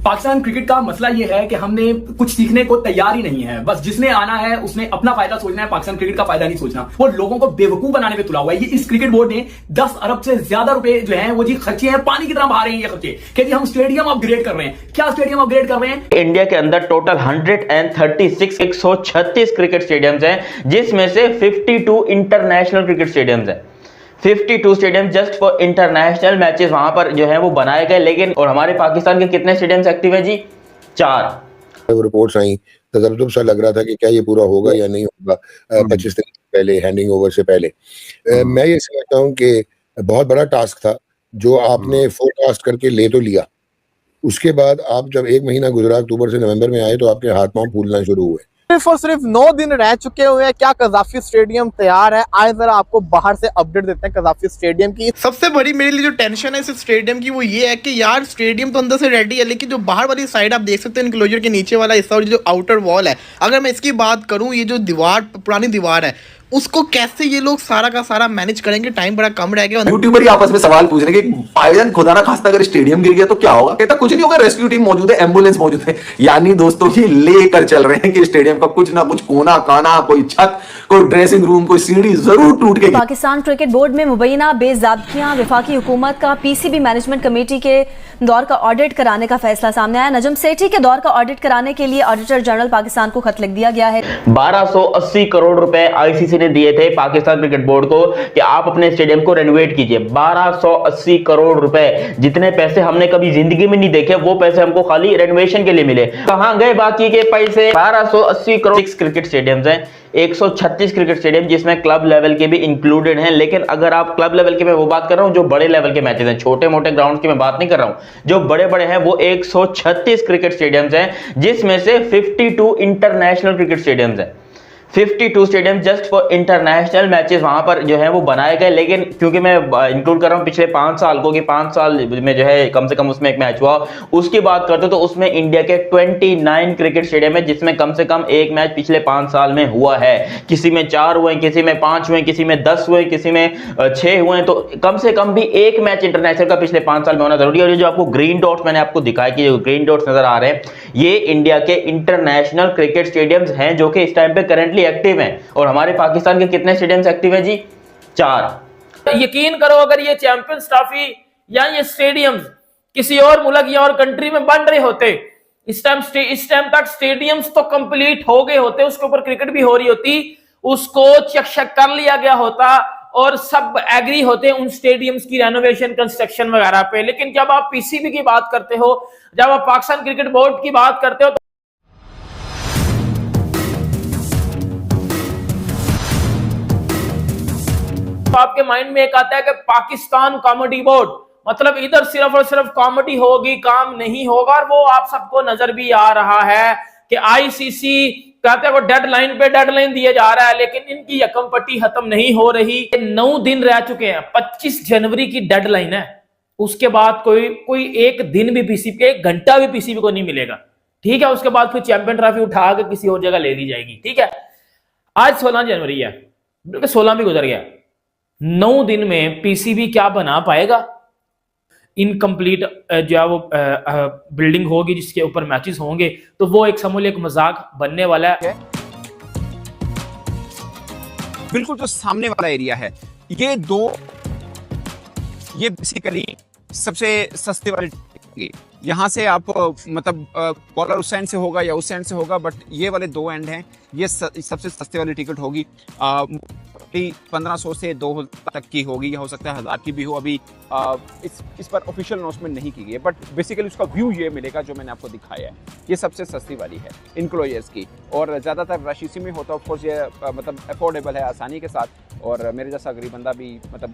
Pakistan cricket का मसला यह है कि हमने कुछ सीखने को तैयार ही नहीं है। बस जिसने आना है उसने अपना फायदा सोचना है, पाकिस्तान क्रिकेट का फायदा नहीं सोचना। वो लोगों को बेवकूफ बनाने में तुला हुआ है। ये इस क्रिकेट बोर्ड ने 10 अरब से ज्यादा रुपए जो है वो जी खर्चे हैं, पानी की तरह बहा रहे हैं ये खर्चे कि जी हम स्टेडियम अपग्रेड कर रहे हैं। क्या स्टेडियम अपग्रेड कर रहे हैं? इंडिया के अंदर टोटल 136 क्रिकेट स्टेडियम्स हैं, जिसमें से 52 इंटरनेशनल क्रिकेट स्टेडियम्स हैं। 52 stadium just for international matches वहां पर जो है वो बनाए गए। लेकिन और हमारे पाकिस्तान के कितने स्टेडियम्स एक्टिव हैं जी? 4। रिपोर्ट्स आई तो जरूर सा लग रहा था कि क्या ये पूरा होगा या नहीं होगा 25 तारीख पहले हैंडिंग ओवर से पहले। मैं ये समझता हूँ कि बहुत बड़ा टास्क था जो आपने फोरकास्ट करके ले तो लिया। उसके बाद आप जब 1 महीना गुजरा, अक्टूबर से नवंबर में आए, तो आपके हाथ पांव फूलना शुरू हुए। सिर्फ और सिर्फ 9 दिन रह चुके हुए हैं। क्या कज़ाफी स्टेडियम तैयार है? आए जरा आपको बाहर से अपडेट देते हैं कज़ाफी स्टेडियम की। सबसे बड़ी मेरे लिए जो टेंशन है इस स्टेडियम की वो ये है कि यार स्टेडियम तो अंदर से रेडी है, लेकिन जो बाहर वाली साइड आप देख सकते हैं इनक्लोजर के नीचे वाला हिस्सा और जो आउटर वॉल है, अगर मैं इसकी बात करूं, ये जो दीवार पुरानी दीवार है उसको कैसे ये लोग सारा का सारा मैनेज करेंगे? टाइम बड़ा कम रह गया। यूट्यूबर ही आपस में सवाल पूछ रहे हैं कि भाईजान खुदा ना खास्ता अगर स्टेडियम गिर गया तो क्या होगा? कहता कुछ नहीं होगा, रेस्क्यू टीम मौजूद है, एम्बुलेंस मौजूद है। यानी दोस्तों ये लेकर चल रहे हैं कि स्टेडियम का कुछ ना कुछ कोना काना, कोई छत, कोई ड्रेसिंग रूम, कोई सीढ़ी जरूर टूट गई। पाकिस्तान क्रिकेट बोर्ड में मुबैना बेज़ाब्तियां, वफाकी हुकूमत का पीसीबी मैनेजमेंट कमेटी के दौर का ऑडिट कराने का फैसला सामने आया। नजम सेठी के दौर का ऑडिट कराने के लिए ऑडिटर जनरल पाकिस्तान को खत लिख दिया गया है। 1280 करोड़ रुपए आईसीसी ने दिए थे पाकिस्तान क्रिकेट बोर्ड को कि आप अपने स्टेडियम को रेनोवेट कीजिए। 1280 करोड़ रुपए, जितने पैसे हमने कभी जिंदगी में नहीं देखे, वो पैसे हमको खाली रेनोवेशन के लिए मिले। कहां गए बाकी के पैसे? 1280 करोड़। 6 क्रिकेट स्टेडियम्स हैं, 136 क्रिकेट स्टेडियम जिसमें क्लब लेवल के भी इंक्लूडेड हैं। लेकिन अगर आप क्लब लेवल की मैं वो बात कर रहा हूं जो बड़े लेवल के मैचेस हैं, छोटे मोटे ग्राउंड की मैं बात नहीं कर रहा हूं, जो बड़े बड़े हैं वो 136 क्रिकेट स्टेडियम्स हैं, जिसमें से 52 इंटरनेशनल क्रिकेट स्टेडियम्स हैं। 52 stadium just for international matches वहां पर जो है वो बनाए गए। लेकिन क्योंकि मैं इंक्लूड कर रहा हूं पिछले 5 साल को कि 5 साल में जो है कम से कम उसमें एक मैच हुआ, उसकी बात करते हो तो उसमें इंडिया के 29 क्रिकेट स्टेडियम है जिसमें कम से कम एक मैच पिछले 5 साल में हुआ है। किसी में 4 हुए, किसी में 5 हुए, किसी में 10 हुए, किसी में 6 हुए। तो कम से कम भी एक मैच इंटरनेशनल का पिछले 5 साल में होना जरूरी है। और ये जो आपको ग्रीन डॉट्स मैंने आपको दिखाया कि जो ग्रीन डॉट्स नजर आ रहे हैं, ये इंडिया के इंटरनेशनल क्रिकेट स्टेडियम्स हैं जो कि इस टाइम पे करंटली एक्टिव हैं। और हमारे पाकिस्तान के कितने स्टेडियम्स एक्टिव हैं जी? 4। यकीन करो अगर ये चैंपियंस ट्रॉफी या ये स्टेडियम्स किसी और मुल्क या और कंट्री में बन रहे होते, इस टाइम तक स्टेडियम्स तो कंप्लीट हो गए होते, उसके ऊपर क्रिकेट भी हो रही होती, उसको चेक कर लिया गया होता और सब एग्री होते उन स्टेडियम्स की रेनोवेशन, कंस्ट्रक्शन वगैरह पे। लेकिन जब आप पीसीबी की बात करते हो, जब आप पाकिस्तान क्रिकेट बोर्ड की बात करते हो, तो आपके माइंड में एक आता है कि पाकिस्तान कॉमेडी बोर्ड, मतलब इधर सिर्फ और सिर्फ कॉमेडी होगी, काम नहीं होगा। और वो आप सबको नजर भी आ रहा है कि आईसीसी कहते हैं वो डेडलाइन पे डेडलाइन दिए जा रहा है, लेकिन इनकी यकम पट्टी खत्म नहीं हो रही। 9 दिन रह चुके हैं, 25 जनवरी की डेडलाइन है। उसके बाद कोई एक दिन भी पीसीबी, 1 घंटा भी पीसीबी को नहीं मिलेगा। ठीक है, उसके बाद फिर चैंपियन ट्रॉफी उठा के किसी और जगह ले ली जाएगी। ठीक है, आज 16 जनवरी है, 16 भी गुजर गया। 9 दिन में पीसीबी क्या बना पाएगा? इनकम्प्लीट जो है वो बिल्डिंग होगी जिसके ऊपर मैचेस होंगे, तो वो एक समूह एक मजाक बनने वाला है। बिल्कुल जो सामने वाला एरिया है, ये बेसिकली सबसे सस्ते वाले, यहाँ से आप मतलब बॉलर उस एंड से होगा या उस एंड से होगा, बट ये वाले 2 एंड हैं, ये सबसे सस्ते वाली टिकट होगी। 1500 से 2000 तक की होगी, या हो सकता है 1000 की भी हो। अभी इस पर ऑफिशियल अनाउंसमेंट नहीं की गई है, बट बेसिकली उसका व्यू ये मिलेगा जो मैंने आपको दिखाया है। ये सबसे सस्ती वाली है इनक्लोजर्स की, और ज़्यादातर रश इसी में होता है। ऑफकोर्स ये मतलब अफोर्डेबल है आसानी के साथ, और मेरे जैसा गरीब बंदा भी मतलब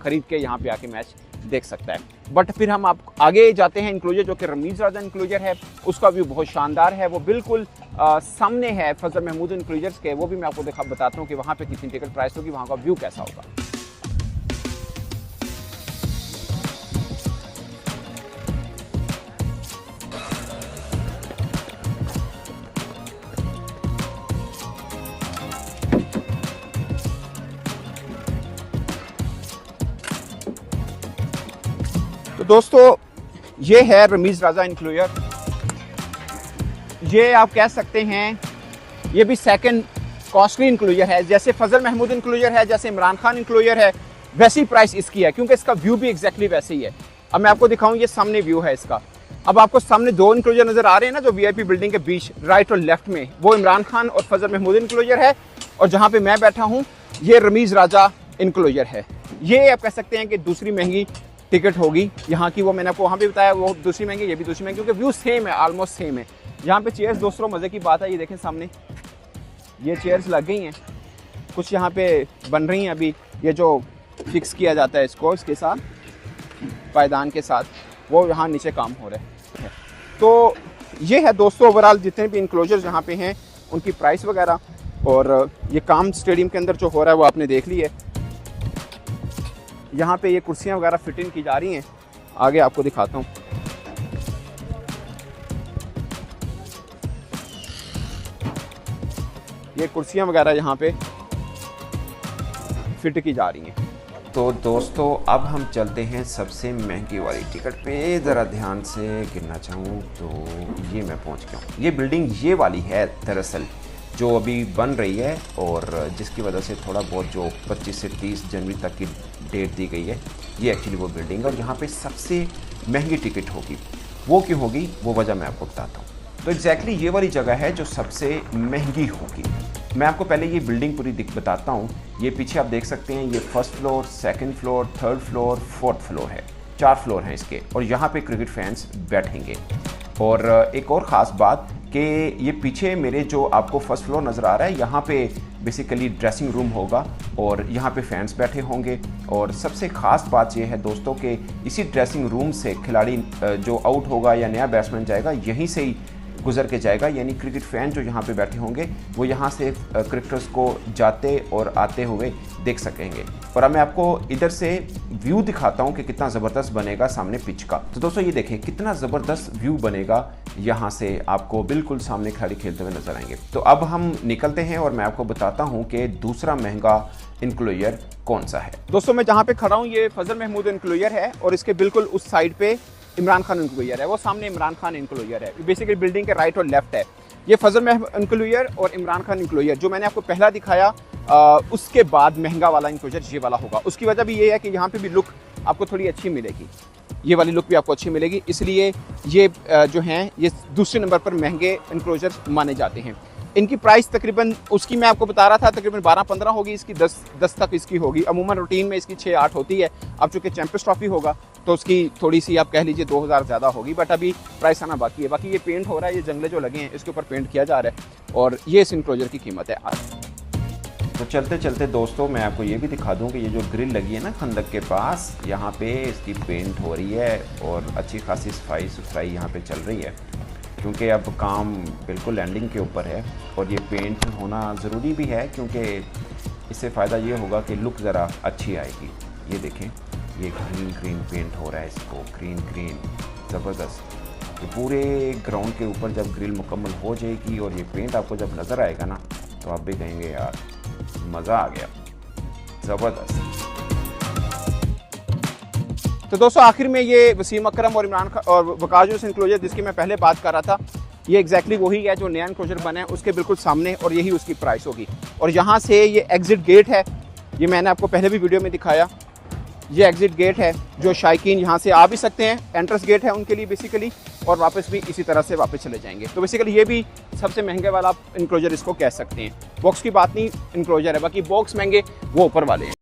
खरीद के यहाँ पे आके मैच देख सकता है। बट फिर हम आप आगे जाते हैं। इंक्लोजर जो कि रमीज राजा इंक्लोजर है, उसका व्यू बहुत शानदार है। वो बिल्कुल सामने है फजल महमूद इंक्लोजर्स के। वो भी मैं आपको बताता हूँ कि वहाँ पे कितनी टिकट प्राइस होगी, वहाँ का व्यू कैसा होगा। तो दोस्तों ये है रमीज राजा इंक्लोजर। ये आप कह सकते हैं ये भी सेकंड कॉस्टली इंक्लोजर है। जैसे फजल महमूद इंक्लोजर है, जैसे इमरान खान इंक्लोजर है, वैसी प्राइस इसकी है, क्योंकि इसका व्यू भी एग्जैक्टली वैसे ही है। अब मैं आपको दिखाऊं, ये सामने व्यू है इसका। अब आपको सामने दो इंक्लोजर नजर आ रहे हैं ना, जो वीआईपी बिल्डिंग के बीच राइट और लेफ्ट में, वो इमरान खान और फजल महमूद इंक्लोजर है। और जहां पे मैं बैठा हूं ये रमीज राजा इंक्लोजर है। ये आप कह सकते हैं कि दूसरी महंगी टिकट होगी यहाँ की। वो मैंने आपको वहाँ पे बताया, वो दूसरी महंगी, ये भी दूसरी महंगी, क्योंकि व्यू सेम है, ऑलमोस्ट सेम है। यहाँ पे चेयर्स दोस्तों मज़े की बात है, ये देखें सामने ये चेयर्स लग गई हैं, कुछ यहाँ पे बन रही हैं अभी। ये जो फिक्स किया जाता है इसको, इसके साथ पायदान के साथ, वो यहाँ नीचे काम हो रहा है। तो ये है दोस्तों ओवरऑल जितने भी इंक्लोजर्स यहाँ पे हैं उनकी प्राइस वगैरह। और ये काम स्टेडियम के अंदर जो हो रहा है वो आपने देख ली है। यहाँ पे ये कुर्सियाँ वगैरह फिट इन की जा रही हैं, आगे आपको दिखाता हूँ। ये कुर्सियाँ वगैरह यहाँ पे फिट की जा रही हैं। तो दोस्तों अब हम चलते हैं सबसे महंगी वाली टिकट पे। ज़रा ध्यान से गिनना चाहूँ तो ये मैं पहुँच गया हूँ। ये बिल्डिंग ये वाली है दरअसल, जो अभी बन रही है और जिसकी वजह से थोड़ा बहुत जो 25 से 30 जनवरी तक की डेट दी गई है, ये एक्चुअली वो बिल्डिंग है। और यहाँ पे सबसे महंगी टिकट होगी, वो क्यों होगी वो वजह मैं आपको बताता हूँ। तो एग्जैक्टली ये वाली जगह है जो सबसे महंगी होगी। मैं आपको पहले ये बिल्डिंग पूरी बताता हूँ। ये पीछे आप देख सकते हैं, ये first floor, second floor, third floor, fourth floor है, 4 फ्लोर हैं इसके। और यहाँ पे क्रिकेट फैंस बैठेंगे। और एक और ख़ास बात कि ये पीछे मेरे जो आपको फर्स्ट फ्लोर नज़र आ रहा है, यहाँ पे बेसिकली ड्रेसिंग रूम होगा और यहाँ पे फैंस बैठे होंगे। और सबसे ख़ास बात ये है दोस्तों कि इसी ड्रेसिंग रूम से खिलाड़ी जो आउट होगा या नया बैट्समैन जाएगा, यहीं से ही गुजर के जाएगा। यानी क्रिकेट फैन जो यहाँ पे बैठे होंगे वो यहाँ से क्रिकेटर्स को जाते और आते हुए देख सकेंगे। और अब मैं आपको इधर से व्यू दिखाता हूँ कि कितना ज़बरदस्त बनेगा सामने पिच का। तो दोस्तों ये देखें कितना ज़बरदस्त व्यू बनेगा, यहाँ से आपको बिल्कुल सामने खिलाड़ी खेलते हुए नजर आएंगे। तो अब हम निकलते हैं और मैं आपको बताता हूँ कि दूसरा महंगा इंक्लोजर कौन सा है। दोस्तों मैं जहाँ पे खड़ा हूँ ये फजल महमूद इंक्लोजर है और इसके बिल्कुल उस साइड पे इमरान खान इंक्लोजर है। वो सामने इमरान खान इंक्लोजर है, बेसिकली बिल्डिंग के राइट और लेफ्ट है। ये फजल इंक्लोजर और इमरान खान इंक्लोजर जो मैंने आपको पहला दिखाया, उसके बाद महंगा वाला इंक्लोजर ये वाला होगा। उसकी वजह भी ये है कि यहाँ पे भी लुक आपको थोड़ी अच्छी मिलेगी, ये वाली लुक भी आपको अच्छी मिलेगी, इसलिए ये जो हैं ये दूसरे नंबर पर महंगे इंक्लोजर माने जाते हैं। इनकी प्राइस तकरीबन उसकी मैं आपको बता रहा था तकरीबन 12-15 होगी, इसकी 10 तक इसकी होगी। अमूमन रूटीन में इसकी 6-8 होती है। अब चूँकि चैंपियंस ट्रॉफी होगा तो उसकी थोड़ी सी आप कह लीजिए 2000 ज़्यादा होगी, बट अभी प्राइस आना बाकी है। बाकी ये पेंट हो रहा है, ये जंगले जो लगे हैं इसके ऊपर पेंट किया जा रहा है और ये इस इंक्लोजर की कीमत है आज। तो चलते चलते दोस्तों मैं आपको ये भी दिखा दूं कि ये जो ग्रिल लगी है ना खंदक के पास, यहाँ पे इसकी पेंट हो रही है और अच्छी खासी सफाई सुथराई यहाँ पे चल रही है, क्योंकि अब काम बिल्कुल एंडिंग के ऊपर है। और ये पेंट होना ज़रूरी भी है क्योंकि इससे फ़ायदा ये होगा कि लुक ज़रा अच्छी आएगी। ये देखें ये ग्रीन पेंट हो रहा है, इसको ग्रीन ज़बरदस्त। ये पूरे ग्राउंड के ऊपर जब ग्रिल मुकम्मल हो जाएगी और ये पेंट आपको जब नज़र आएगा ना तो आप भी कहेंगे यार मज़ा आ गया, ज़बरदस्त। तो दोस्तों आखिर में ये वसीम अकरम और इमरान खान और वकार यूनुस इंक्लोजर जिसकी मैं पहले बात कर रहा था, ये एग्जैक्टली वही है जो नया इंक्लोजर बना है उसके बिल्कुल सामने, और यही उसकी प्राइस होगी। और यहाँ से ये एग्जिट गेट है, ये मैंने आपको पहले भी वीडियो में दिखाया। ये एग्जिट गेट है जो शायकीन यहाँ से आ भी सकते हैं, एंट्रेंस गेट है उनके लिए बेसिकली, और वापस भी इसी तरह से वापस चले जाएंगे। तो बेसिकली ये भी सबसे महंगे वाला इंक्लोजर इसको कह सकते हैं। बॉक्स की बात नहीं, इंक्लोजर है, बाकी बॉक्स महंगे वो ऊपर वाले हैं।